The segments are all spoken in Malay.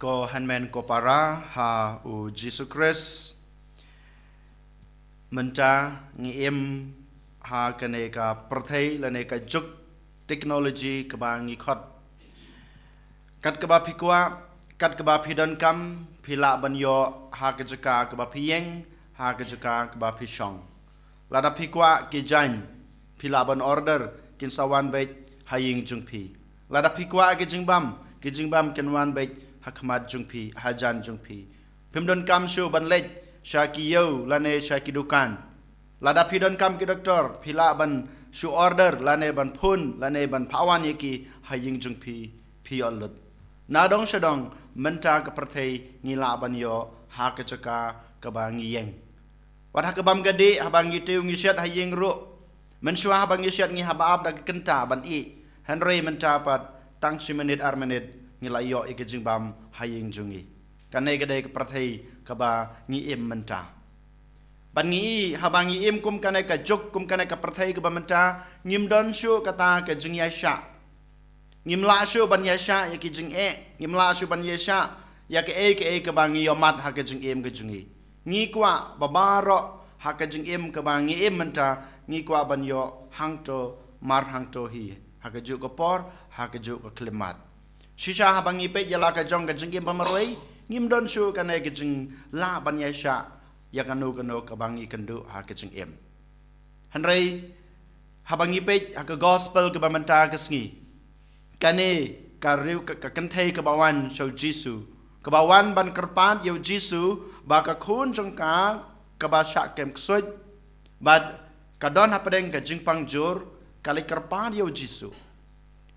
ko hanmen ko para ha u Jesus Christ menta ngiem ha kane ka perthai lane ka juk technology ka ba ngi khot kat ka ba phikwa kat ka ba phidon kam phila ban yo ha ka jaka ka ba phiyeng ha ka jaka ka ba phishong lada phikwa ki jan phila ban order kin sawan bait haying jungphi lada phikwa ki jingbam kin wan bait hakmat jungphi hajan jungphi phimdon kam shu ban lej shaki yo lane shaki dukan lada phidon kam ki doktor phila ban shu order lane ban phun lane ban phawan yeki haying jungphi phi olut na dong shadong menta ka prathai ngila ban yo ha ka chaka ka ba ngiyeng wat ha ka bam gade ha bang yitiu ngi shat haying ru men shwa ha bang yishat ngi ha baab da kenta ban i henry menta pat tang simenit armenit ngila yo ik jingbam haying jungi kanai gade ka prathai ka ba ngi im menta ban ngi ha bang ngi im kum kanai ka juk kum kanai ka prathai ka ba menta ngim don shu kata ka jing ya sha ngim la shu ban ya sha ya ki jing e ngim la shu ban ya sha ya ka e ka ba ngi yo mat ha ka jing im ka jungi ngi kwa babaro ha ka jing im ka ba ngi im menta ngi kwa ban yo hangto mar hangto hi ha ka juk ko por ha ka juk ko klimat shisha ha bangi pe yala ka jong ka jing im pamaroi ngim don shu ka ne ka jing la ban ya sha ya kanu ka bangi kandu ha ka jing im hanrei ha bangi pe ha ka gospel ka bamanta ka sngi kane ka riu ka kanthei ka bawan shau jisu ka bawan ban kerpat yo jisu ba ka khun jong ka ba sha kem ksoj bad ka don ha padeng ka jing pangjur kali kerpat yo jisu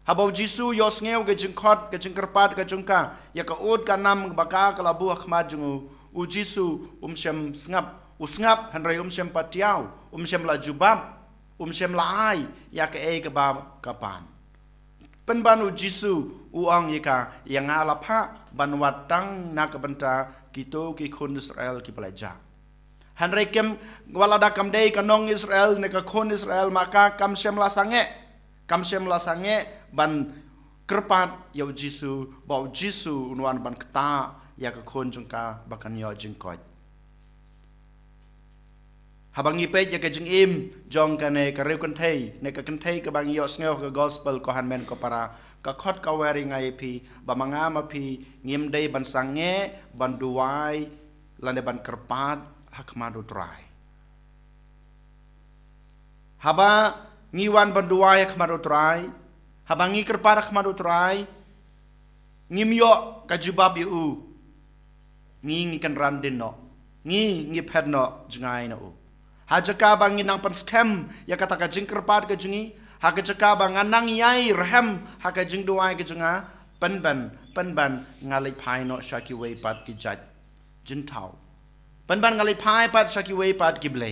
habau jisu yo sngew ke jingkhot ke jingkerpat ke jungka ya ka ud ka nam baka ka labu khmat jungu u jisu shem ngap hanrei shem patiau shem la jubab shem la ai ya ka ka ba ka pan pen ban u jisu u ang yaka yang ala pha ban watang na ka banta kito ki khun Israel ki pelaja hanrei kem walada kam dei kanong Israel ne ka khun Israel maka kam shem la sange ban kerpat yau jisu bau jisu unwan ban kta ya ka khon jungka bakan yo jingkot habangi pe ya ka jing im jong ka ne ka reu kan thei ne ka kan thei ka bang yo sngew ka gospel ko hanmen ko para ka khot ka weri ngai phi ba manga ma phi ngim dei ban sange ban duai lande ban kerpat hakma do trai haba ngiwan ban duai hakma do trai habangi kerpara khmadu trai ngimyo kajubab yu ngi kan randin no ngi phed no jungai no hajaka bangi nang pan scam ya kata ka jing kerpar ka jungi ha ka jaka bang anang yai rahem ha ka jing duai ka junga pan ngalai phai no shaki wei pat ki jat jin thau pan ngalai phai pat shaki wei pat ki ble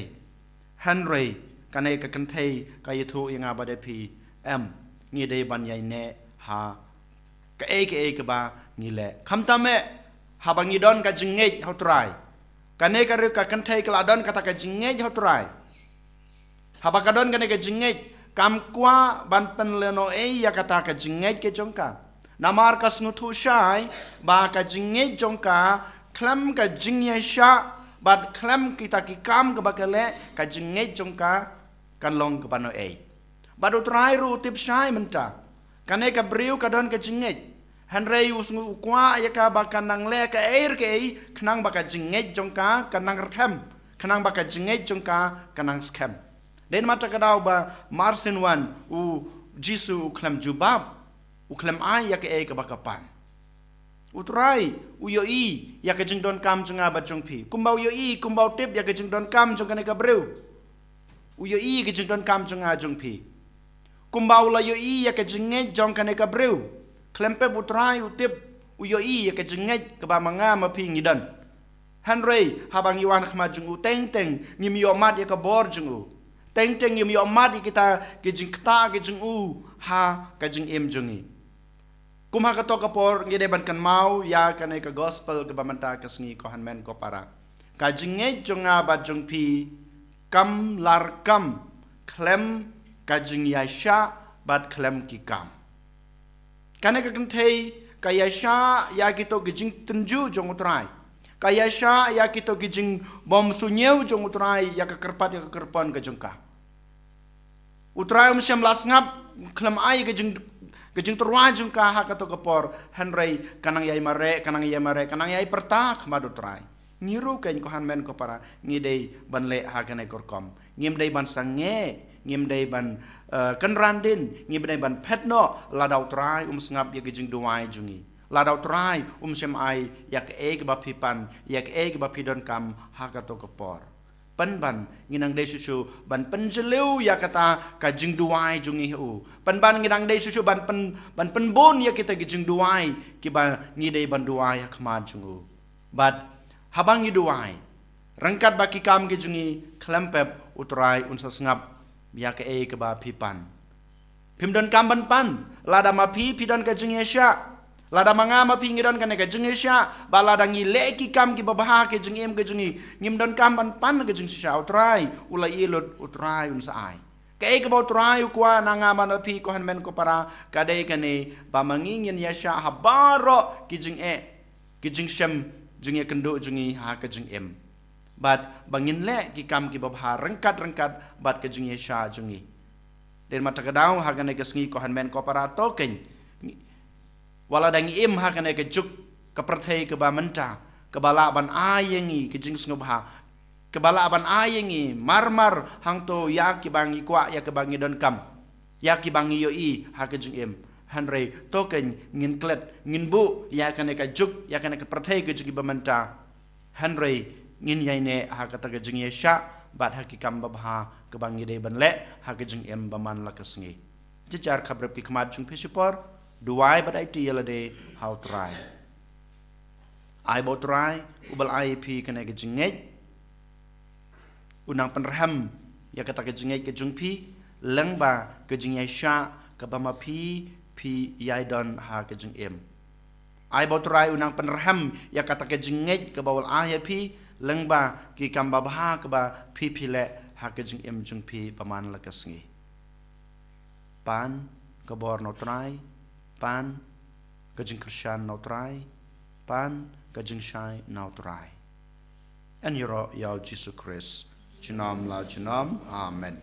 hanrei kanai ka kan thei ka yithu yanga bade phi ngi dei ban yai ne ha ka ka ba ngi le khamta me ha ba ngi don ka jingej ho trai ka ne ka ru ka kan thai ka don ka ta ka jingej ho trai ha ba ka don ka ne ka jingej kam kwa ban pen le no ya ka ta ka jingej ke jongka namar ka snu thu shai ba ka jingej jongka klam ka jingye sha ba klam kita ki kam ka ba ka le ka jingej jongka kan long ka pano badu trai ru tip shai menta kane ka briu ka don ka jingej hanrei usngu kwa ya ka bakan nang le ka ke khnang baka jingej jongka kanang rkhem khnang baka jingej jongka kanang scam den mata ka daw ba marsin wan u jisu klam jubab u klam ai ya ka baka pan utrai u yo ya ka jing don kam jonga ba jongpi kumbau yo kumbau tip ya ka jing don kam jong kane ka briu u yo ka jing don kam jonga jongpi kumbau la yo ya ka jingej jong kane ka breu klempe putrai utip u yo ya ka jingej ka ba manga ma phi ngidan hanrei habang yuan khma jungu teng ngim yo mat ya ka bor jungu teng ngim yo mat kita ke jing kta ke jungu ha ka jing em jungi kumha ka to ka por ngide ban kan mau ya kane ka gospel ka ba manta ka sngi ko hanmen ko para ka jingej jonga ba jung phi kam lar kam klem kajing yasha bat klem ki kam kane ka kan thei kaya sya ya kita gijing tenju jong utrai. Kaya sya ya kita gijing bom sunyeu jong utrai ya kekerpat ya kekerpan ke jengka. Utrai syam lasngap kelam ai gijing terwa jengka ha kato kepor Henry kanang yai mare kanang yai perta kemad utrai. Ngiru kain kohan men ko para ngidei ban le ha kanai korkom. Ngim dei ban sange, ngim dei ban kenrandin, ngim dei ban petno ladau utrai sngap ya gijing duai jungi. Ladau trai syam ai yak ke ba pipan yak ba pidon kam ha kato kepor. Penban nginang dei susu ban penjeleu ya kata ka jing duai jungi hu. Penban nginang dei susu ban penbon ya kita gijing duai ki ba ngidei ban duai ya kemad jungu. But habang iduai rangkat baki kam ke jungi klempep utrai unsa sngap ya ke ba pipan. Pimdon kam ban pan lada mapi pidon ka jungi sya. Lada mangama pingiran kan ke jungi sya bala dangi leki kam ki babah ke jungi ke jungi ngimdon kam ban pan ke jungi sya utrai ulai ilot utrai unsa ai. Ke ba utrai kwa nangama na pi ko men ko para kadai kane ba mangingin ya sya habaro ki jing syam jungi kendo jungi ha ke jing em. Bat bangin le ki kam ki babha rengkat bat ke jungi sya jungi. Den mata kadau ha gane ke sngi ko han men ko para token. Wala dangi em ha gane ke juk ke perthai ke ba menta ke bala ban ayengi ke jing snubha ke bala ban ayengi marmar hang to ya ki bangi kwa ya ke bangi don kam ya ki bangi yo i ha ke jing em. Henry token ngin klet ngin bu ya kane ka juk ya kane ka perthai ke jugi bamanta Henry ngin yaine ha kata ke jing sya bat hakikam babha ke bangi de ban le ha ke jing em baman la kasngi jijar khabrep ki khmat jung phishipor duai badai ti yela de how try ai bo try ubal ip kane ke jing unang penrham ya kata ke jing ke jung pi lengba ke jing sya ke bama pi yai don ha ke jing em. Ai botrai unang penerham ya kata ke jingej ke bawal ai pi lengba ki kamba bah ke ba pi le ha ke jing em jung pi paman la kasngi. Pan ke bor no trai, pan ke jing krisyan no trai, pan ke jing shai no trai. En yoro ya Jesus Christ. Junam la junam. Amen.